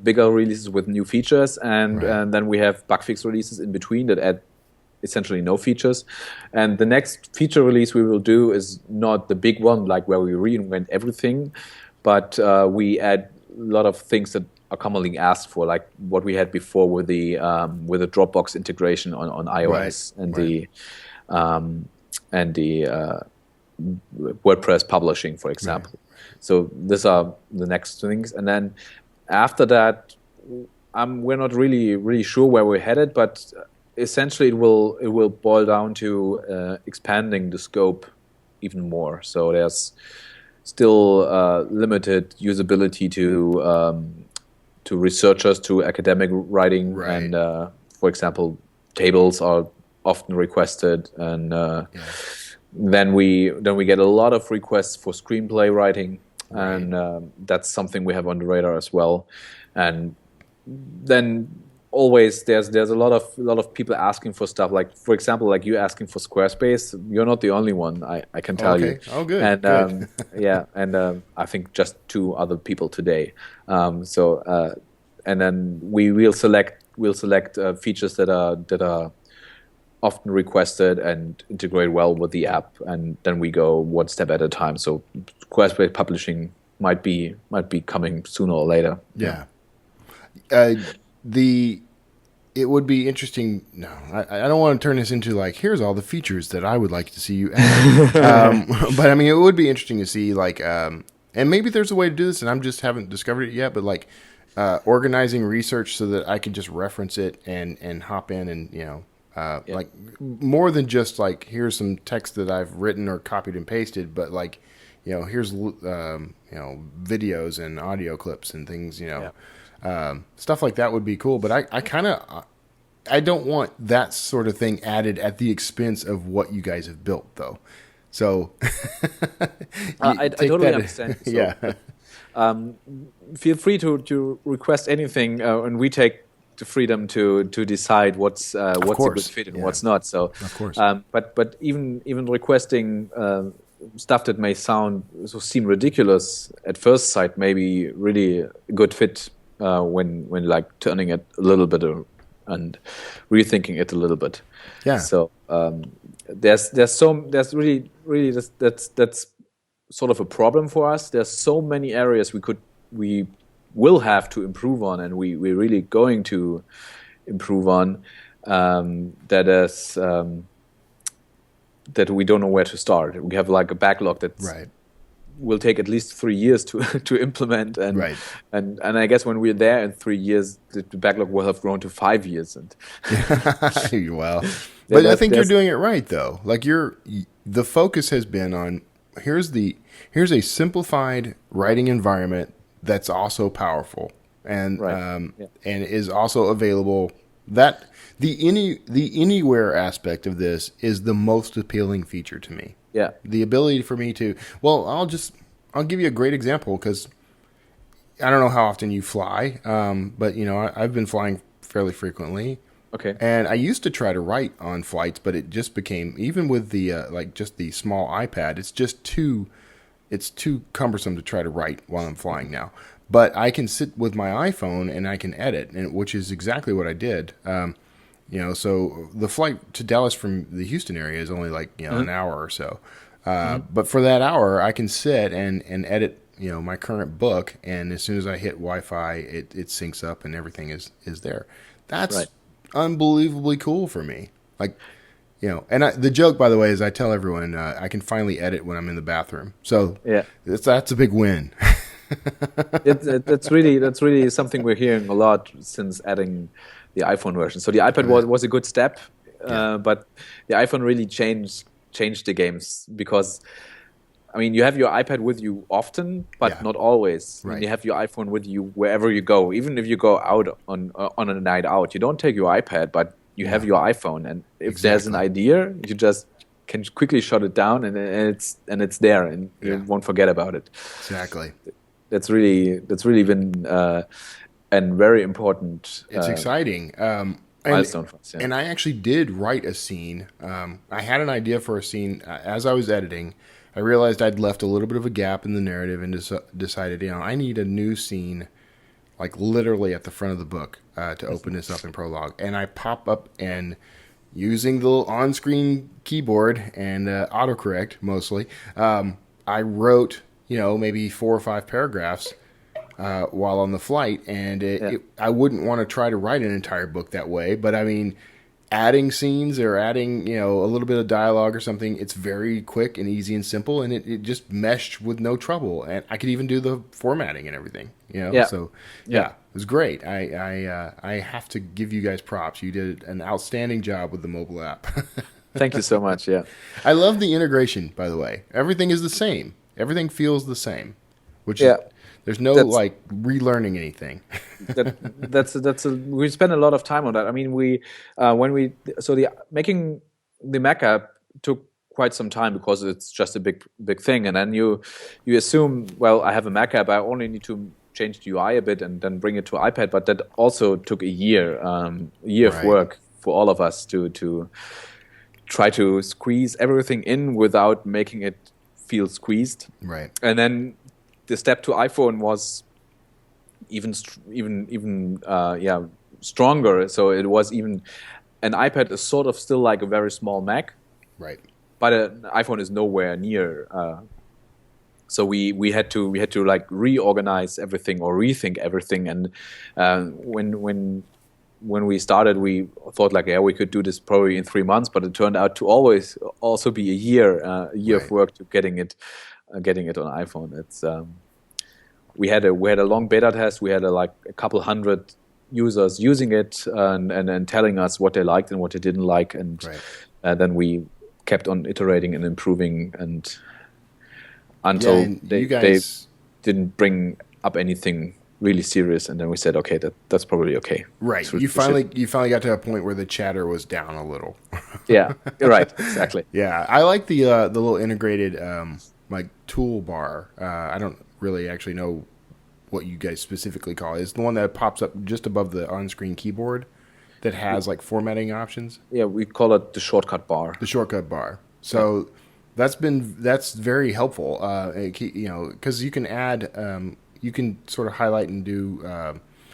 bigger releases with new features, and then we have bug fix releases in between that add essentially no features. And the next feature release we will do is not the big one, like where we reinvent everything, but we add a lot of things that are commonly asked for, like what we had before with the Dropbox integration on iOS and the WordPress publishing, for example. Right. So these are the next things, and then after that, we're not really sure where we're headed, but essentially, it will boil down to expanding the scope even more. So there's still limited usability researchers, to academic writing, Right. and for example, tables are often requested, and then we get a lot of requests for screenplay writing, and that's something we have on the radar as well. And then always there's a lot of people asking for stuff, like for example, like you asking for Squarespace. You're not the only one, I can tell you. Oh, good. And Good. and I think just 2 other people today. And then we'll select features that are often requested and integrate well with the app, and then we go one step at a time. So Squarespace publishing might be coming sooner or later. Yeah. It would be interesting. No, I don't want to turn this into like, here's all the features that I would like to see you add. But I mean, it would be interesting to see like, and maybe there's a way to do this and I just haven't discovered it yet, but like, organizing research so that I could just reference it and hop in and, like more than just like, here's some text that I've written or copied and pasted, but like, here's, videos and audio clips and things, stuff like that would be cool. But I don't want that sort of thing added at the expense of what you guys have built, though. So I totally understand. So, yeah. Feel free to request anything, and we take the freedom to decide what's a good fit and what's not. So, of course. But even requesting stuff that may seem ridiculous at first sight may be really a good fit when like turning it a little bit and rethinking it a little bit. Yeah. So that's sort of a problem for us. There's so many areas we will have to improve on, and we're really going to improve on, that we don't know where to start. We have like a backlog that will take at least 3 years to implement, and I guess when we're there in 3 years, the backlog will have grown to 5 years. And well, but I think you're doing it right, though. Like the focus has been on here's a simplified writing environment that's also powerful and and is also available. That the anywhere aspect of this is the most appealing feature to me. Yeah, the ability for me to I'll give you a great example, because I don't know how often you fly, but I've been flying fairly frequently. Okay. And I used to try to write on flights, but it just became, even with the just the small iPad, it's too cumbersome to try to write while I'm flying now. But I can sit with my iPhone and I can edit, which is exactly what I did. So the flight to Dallas from the Houston area is only like an hour or so. But for that hour, I can sit and edit my current book, and as soon as I hit Wi-Fi, it syncs up and everything is there. That's unbelievably cool for me. Like, and the joke, by the way, is I tell everyone I can finally edit when I'm in the bathroom. So that's a big win. That's really something we're hearing a lot since adding the iPhone version. So the iPad was a good step, but the iPhone really changed the games, because I mean, you have your iPad with you often, but not always. Right. You have your iPhone with you wherever you go. Even if you go out on a night out, you don't take your iPad, but you have your iPhone. And if there's an idea, you just can quickly shut it down, and it's there, and you won't forget about it. Exactly. That's really been a very important. It's exciting. Milestone for us. Yeah. And I actually did write a scene. I had an idea for a scene as I was editing. I realized I'd left a little bit of a gap in the narrative and decided, I need a new scene, like literally at the front of the book, to open this up in prologue. And I pop up, and using the on-screen keyboard and autocorrect mostly, I wrote, maybe 4 or 5 paragraphs while on the flight. And I wouldn't want to try to write an entire book that way. But I mean, adding scenes or adding, a little bit of dialogue or something, it's very quick and easy and simple, and it just meshed with no trouble. And I could even do the formatting and everything, So it was great. I have to give you guys props. You did an outstanding job with the mobile app. Thank you so much. Yeah, I love the integration, by the way. Everything is the same. Everything feels the same, which is, There's no That's- like relearning anything. We spend a lot of time on that. I mean, making the Mac app took quite some time because it's just a big thing, and then you assume, well, I have a Mac app, I only need to change the UI a bit and then bring it to iPad, but that also took a year of Right. work for all of us to try to squeeze everything in without making it feel squeezed. Right. And then the step to iPhone was even stronger. So it was even an iPad is sort of still like a very small Mac, Right. but an iPhone is nowhere near. So we had to like reorganize everything or rethink everything. And when we started, we thought like, yeah, we could do this probably in 3 months, but it turned out to always also be a year Right. of work to getting it on iPhone. It's we had a long beta test. We had like a couple hundred users using it and telling us what they liked and what they didn't like, and Right. then we kept on iterating and improving and until and they you guys, didn't bring up anything really serious, and then we said, okay, that's probably okay. right. So You we should- finally got to a point where the chatter was down a little. yeah, you're right, exactly. Yeah, I like the little integrated like toolbar. I don't really actually know what you guys specifically call it. It's the one that pops up just above the on-screen keyboard that has like formatting options. Yeah, we call it the shortcut bar. The shortcut bar. So that's very helpful. Because you can add, you can sort of highlight and do.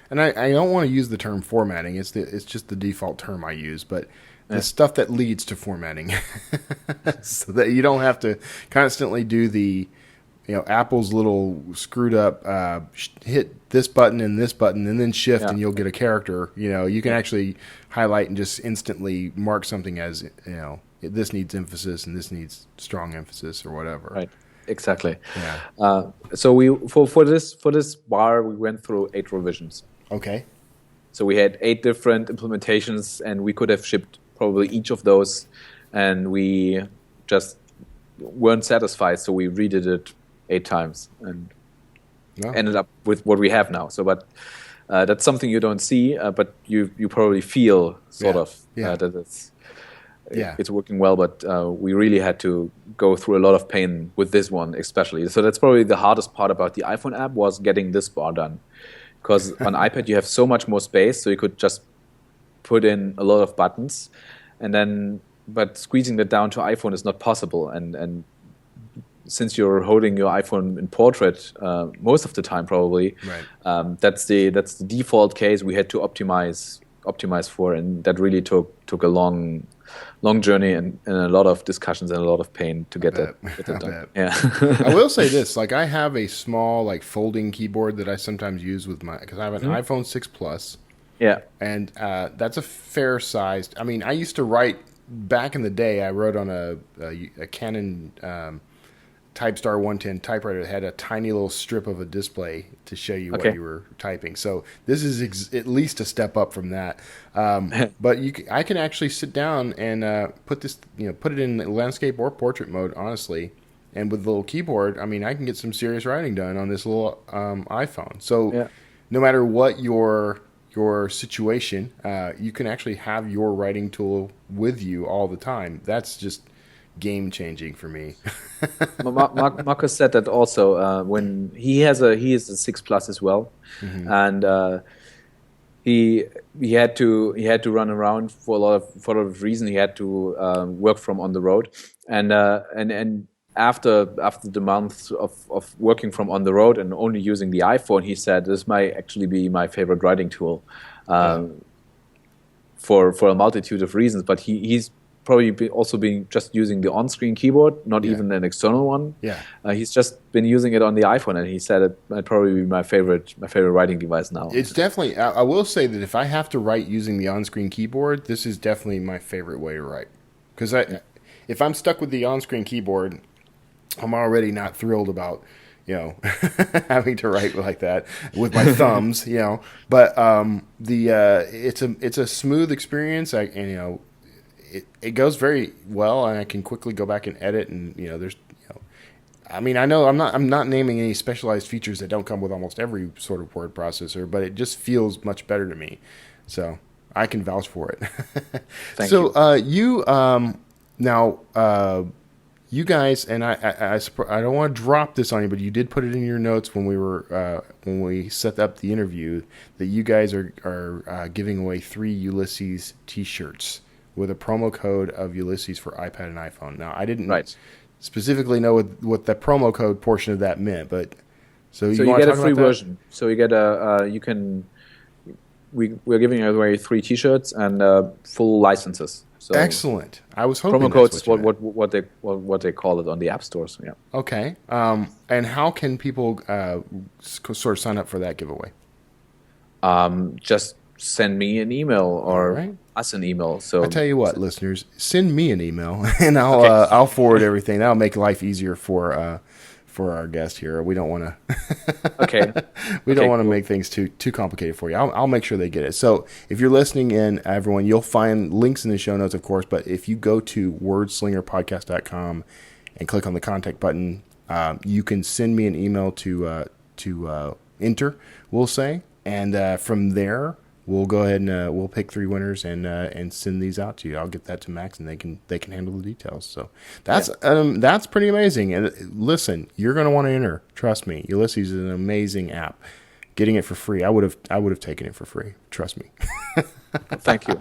And I don't want to use the term formatting. It's just the default term I use, but the stuff that leads to formatting, so that you don't have to constantly do the, Apple's little screwed up, hit this button and then shift and you'll get a character. You can actually highlight and just instantly mark something as, this needs emphasis and this needs strong emphasis or whatever. Right, exactly. Yeah. So we for this bar we went through 8 revisions. Okay. So we had 8 different implementations, and we could have shipped probably each of those, and we just weren't satisfied, so we redid it 8 times and ended up with what we have now. So, but that's something you don't see, but you probably feel sort of that it's working well. But we really had to go through a lot of pain with this one, especially. So that's probably the hardest part about the iPhone app, was getting this bar done. Because on iPad you have so much more space, so you could just put in a lot of buttons, but squeezing that down to iPhone is not possible. And since you're holding your iPhone in portrait most of the time, probably, Right. that's the default case we had to optimize for, and that really took a long journey and a lot of discussions and a lot of pain to get that done. Yeah. I will say this: like, I have a small like folding keyboard that I sometimes use with because I have an iPhone 6 Plus. Yeah. And that's a fair sized. I mean, I used to write back in the day. I wrote on a Canon Typestar 110 typewriter that had a tiny little strip of a display to show you what you were typing. So this is at least a step up from that. But I can actually sit down and put it in landscape or portrait mode, honestly. And with the little keyboard, I mean, I can get some serious writing done on this little iPhone. So no matter what your situation, you can actually have your writing tool with you all the time. That's just game changing for me. Marcus said that also when he is a 6 Plus as well, and he had to run around for a lot of reasons. He had to work from on the road, and after the month of working from on the road and only using the iPhone, he said this might actually be my favorite writing tool for a multitude of reasons. But he's probably also been just using the on-screen keyboard, not even an external one. Yeah, he's just been using it on the iPhone, and he said it might probably be my favorite writing device now. It's definitely. I will say that if I have to write using the on-screen keyboard, this is definitely my favorite way to write. Because if I'm stuck with the on-screen keyboard, I'm already not thrilled about having to write like that with my thumbs. But it's a smooth experience. It goes very well, and I can quickly go back and edit. And there's I mean, I know I'm not naming any specialized features that don't come with almost every sort of word processor, but it just feels much better to me. So I can vouch for it. Thank so you. now you guys, and I don't want to drop this on you, but you did put it in your notes when we set up the interview that you guys are giving away 3 Ulysses T-shirts with a promo code of Ulysses for iPad and iPhone. Now I didn't specifically know what the promo code portion of that meant, but so you get a free version. So you get we're giving away 3 T-shirts and full licenses. So excellent. I was hoping promo codes what they call it on the app stores. Yeah. Okay. And how can people sort of sign up for that giveaway? Just send me an email or us an email. So I tell you what, listeners, send me an email and I'll forward everything. That'll make life easier for our guest here. We don't want to. We don't want to make things too complicated for you. I'll make sure they get it. So if you're listening in, everyone, you'll find links in the show notes, of course. But if you go to wordslingerpodcast.com and click on the contact button, you can send me an email to enter. We'll say, and from there we'll go ahead and we'll pick 3 winners and send these out to you. I'll get that to Max, and they can handle the details. So that's pretty amazing. And listen, you're going to want to enter. Trust me, Ulysses is an amazing app. Getting it for free, I would have taken it for free. Trust me. Thank you.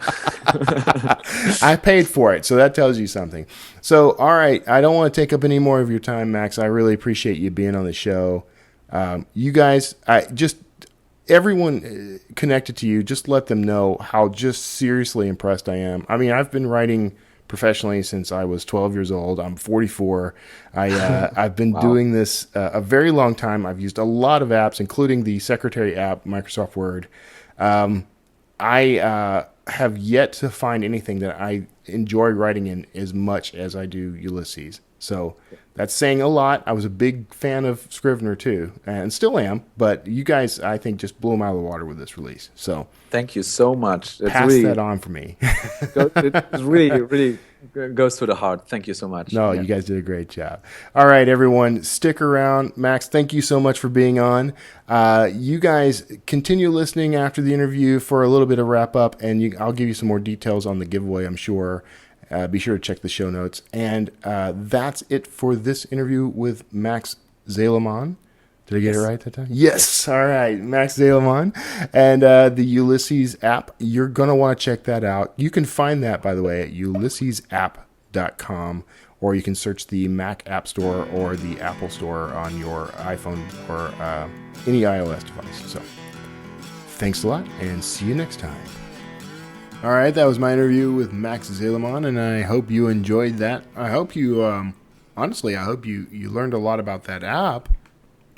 I paid for it, so that tells you something. So, all right, I don't want to take up any more of your time, Max. I really appreciate you being on the show. You guys, everyone connected to you, just let them know how just seriously impressed I am. I mean, I've been writing professionally since I was 12 years old. I'm 44. I've been doing this a very long time. I've used a lot of apps, including the Secretary app, Microsoft Word. I have yet to find anything that I enjoy writing in as much as I do Ulysses. So that's saying a lot. I was a big fan of Scrivener too, and still am. But you guys, I think, just blew them out of the water with this release. So thank you so much. Pass that on for me. It really goes to the heart. Thank you so much. No, you guys did a great job. All right, everyone, stick around. Max, thank you so much for being on. You guys continue listening after the interview for a little bit of wrap up, and I'll give you some more details on the giveaway, I'm sure. Be sure to check the show notes. And that's it for this interview with Max Seelemann. Did I get it right that time? Yes. All right. Max Seelemann and the Ulysses app. You're going to want to check that out. You can find that, by the way, at ulyssesapp.com, or you can search the Mac App Store or the Apple Store on your iPhone or any iOS device. So thanks a lot, and see you next time. All right, that was my interview with Max Seelemann, and I hope you enjoyed that. I hope you, honestly, I hope you learned a lot about that app,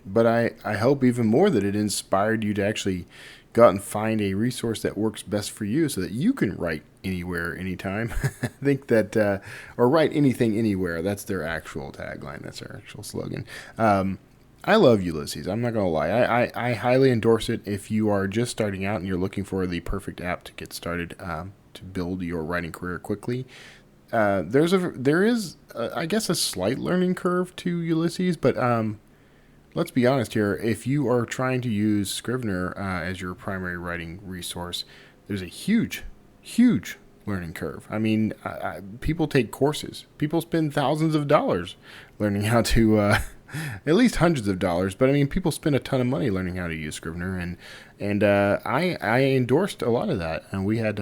but I hope even more that it inspired you to actually go out and find a resource that works best for you so that you can write anywhere, anytime. I think that, or write anything anywhere. That's their actual tagline. That's their actual slogan. I love Ulysses. I'm not going to lie. I highly endorse it if you are just starting out and you're looking for the perfect app to get started to build your writing career quickly. There is, I guess, a slight learning curve to Ulysses, but let's be honest here. If you are trying to use Scrivener as your primary writing resource, there's a huge learning curve. I mean, people take courses. People spend thousands of dollars learning how to... at least hundreds of dollars, but I mean, people spend a ton of money learning how to use Scrivener, and I endorsed a lot of that. And we had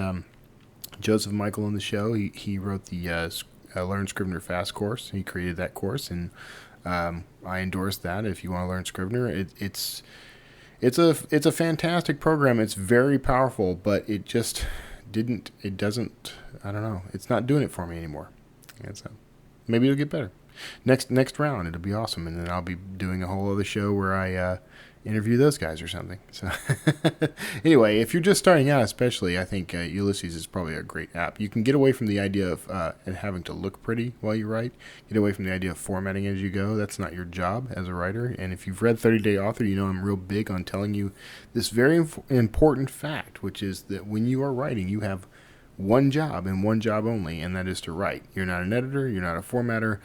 Joseph Michael on the show. He wrote the Learn Scrivener Fast course. He created that course, and I endorsed that. If you want to learn Scrivener, it's a fantastic program. It's very powerful, but it doesn't. I don't know. It's not doing it for me anymore. So maybe it'll get better. Next round, it'll be awesome, and then I'll be doing a whole other show where I interview those guys or something. So anyway, if you're just starting out, especially, I think Ulysses is probably a great app. You can get away from the idea of having to look pretty while you write. Get away from the idea of formatting as you go. That's not your job as a writer. And if you've read 30 Day Author, you know I'm real big on telling you this very important fact, which is that when you are writing, you have one job and one job only, and that is to write. You're not an editor. You're not a formatter.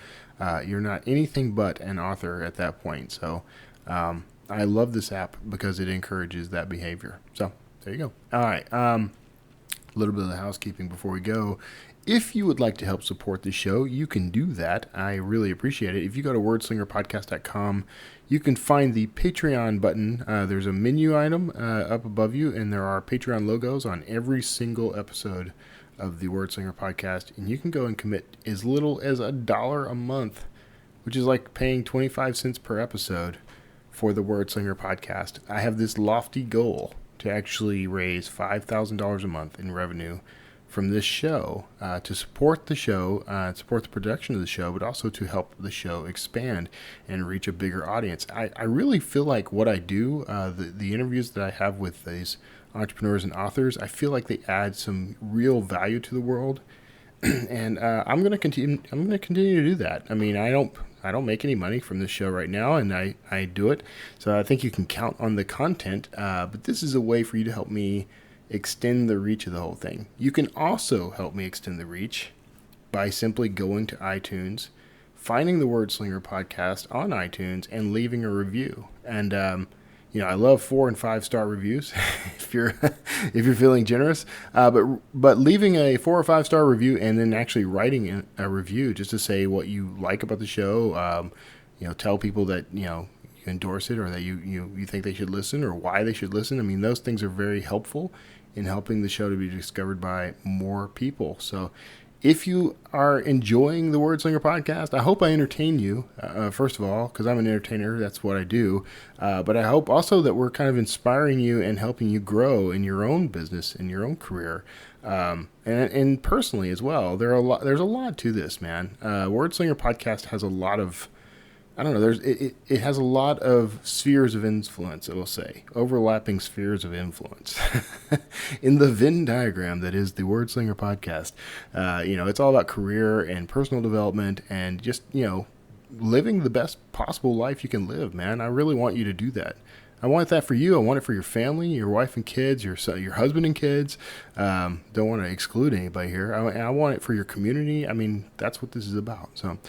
You're not anything but an author at that point. So I love this app because it encourages that behavior. So there you go. All right. A little bit of the housekeeping before we go. If you would like to help support the show, you can do that. I really appreciate it. If you go to wordslingerpodcast.com, you can find the Patreon button. There's a menu item up above you, and there are Patreon logos on every single episode of the Wordslinger podcast. And you can go and commit as little as $1 a month, which is like paying 25 cents per episode for the Wordslinger podcast. I have this lofty goal to actually raise $5,000 a month in revenue from this show to support the show, support the production of the show, but also to help the show expand and reach a bigger audience. I really feel like what I do, the interviews that I have with these entrepreneurs and authors, I feel like they add some real value to the world, and I'm going to continue. I'm going to continue to do that. I mean, I don't make any money from this show right now, and I do it, so I think you can count on the content. But this is a way for you to help me extend the reach of the whole thing. You can also help me extend the reach by simply going to iTunes, finding the Wordslinger podcast on iTunes, and leaving a review. And I love 4 and 5 star reviews if you're feeling generous. But leaving a 4 or 5 star review and then actually writing a review just to say what you like about the show. Tell people that you endorse it or that you think they should listen or why they should listen. I mean, those things are very helpful in helping the show to be discovered by more people. So if you are enjoying the Wordslinger podcast, I hope I entertain you, first of all, because I'm an entertainer. That's what I do. But I hope also that we're kind of inspiring you and helping you grow in your own business, in your own career, and personally as well. There's a lot to this, man. Wordslinger podcast has a lot of, I don't know, it has a lot of spheres of influence, I will say, overlapping spheres of influence in the Venn diagram that is the Wordslinger podcast. It's all about career and personal development and just, living the best possible life you can live, man. I really want you to do that. I want that for you. I want it for your family, your wife and kids, your husband and kids. Don't want to exclude anybody here. I want it for your community. I mean, that's what this is about. So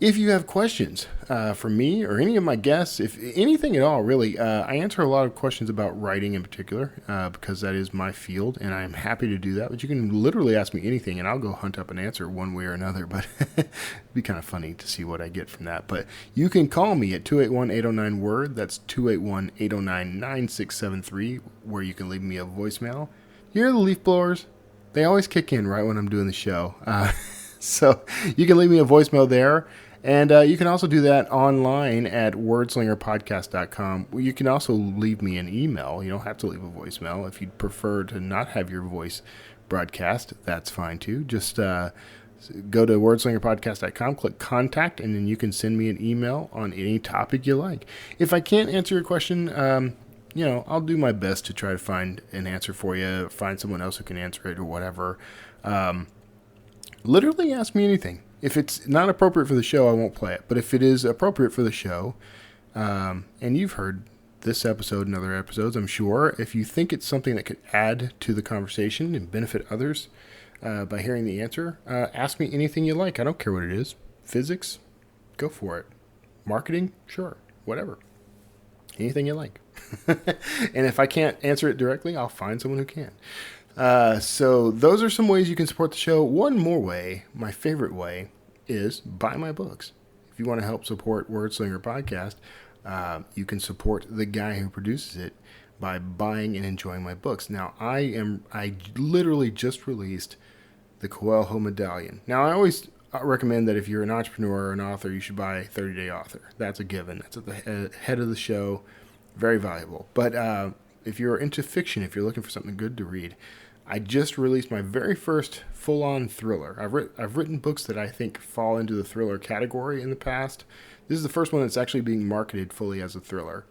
if you have questions for me or any of my guests, if anything at all, really, I answer a lot of questions about writing in particular because that is my field, and I'm happy to do that. But you can literally ask me anything, and I'll go hunt up an answer one way or another. But it'd be kind of funny to see what I get from that. But you can call me at 281-809-WORD. That's 281-809-9673, where you can leave me a voicemail. You hear the leaf blowers? They always kick in right when I'm doing the show. So you can leave me a voicemail there. And you can also do that online at wordslingerpodcast.com. You can also leave me an email. You don't have to leave a voicemail. If you'd prefer to not have your voice broadcast, that's fine too. Just go to wordslingerpodcast.com, click contact, and then you can send me an email on any topic you like. If I can't answer your question, I'll do my best to try to find an answer for you, find someone else who can answer it or whatever. Literally ask me anything. If it's not appropriate for the show, I won't play it. But if it is appropriate for the show, and you've heard this episode and other episodes, I'm sure, if you think it's something that could add to the conversation and benefit others by hearing the answer, ask me anything you like. I don't care what it is. Physics? Go for it. Marketing? Sure. Whatever. Anything you like. And if I can't answer it directly, I'll find someone who can. So those are some ways you can support the show. One more way, my favorite way, is buy my books. If you want to help support Wordslinger Podcast, you can support the guy who produces it by buying and enjoying my books. Now, I literally just released the Coelho Medallion. Now, I always recommend that if you're an entrepreneur or an author, you should buy 30-Day Author. That's a given. That's at the head of the show. Very valuable. But if you're into fiction, if you're looking for something good to read, I just released my very first full-on thriller. I've written books that I think fall into the thriller category in the past. This is the first one that's actually being marketed fully as a thriller.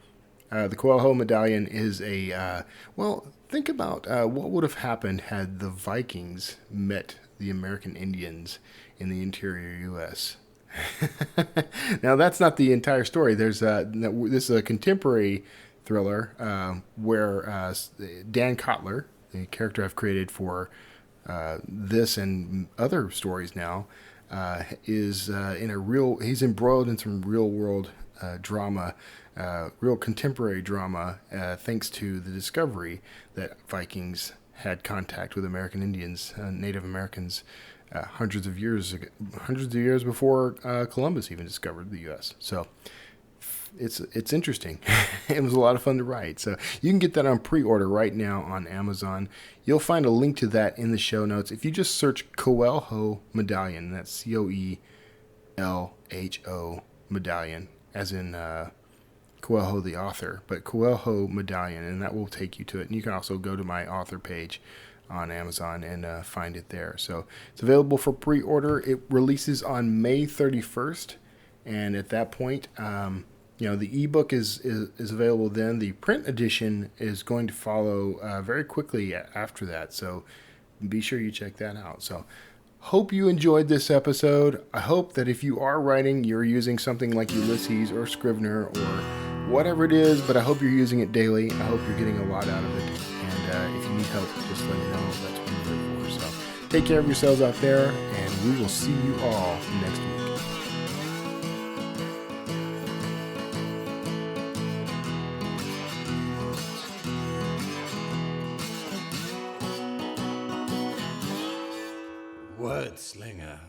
The Coelho Medallion is think about what would have happened had the Vikings met the American Indians in the interior U.S. Now, that's not the entire story. This is a contemporary thriller where Dan Kotler, the character I've created for this and other stories now is in a real. He's embroiled in some real world drama, real contemporary drama, thanks to the discovery that Vikings had contact with American Indians, Native Americans, hundreds of years before Columbus even discovered the U.S. So it's interesting. It was a lot of fun to write. So you can get that on pre-order right now on Amazon. You'll find a link to that in the show notes. If you just search Coelho Medallion, that's Coelho Medallion, as in Coelho the author, but Coelho Medallion, and that will take you to it. And you can also go to my author page on Amazon and find it there. So it's available for pre-order. It releases on May 31st, and at that point, the ebook is available then. The print edition is going to follow very quickly after that, so be sure you check that out. So hope you enjoyed this episode. I hope that if you are writing, you're using something like Ulysses or Scrivener or whatever it is, but I hope you're using it daily. I hope you're getting a lot out of it. And if you need help, just let me know. That's what I'm here for. So take care of yourselves out there, and we will see you all next week. Word Slinger.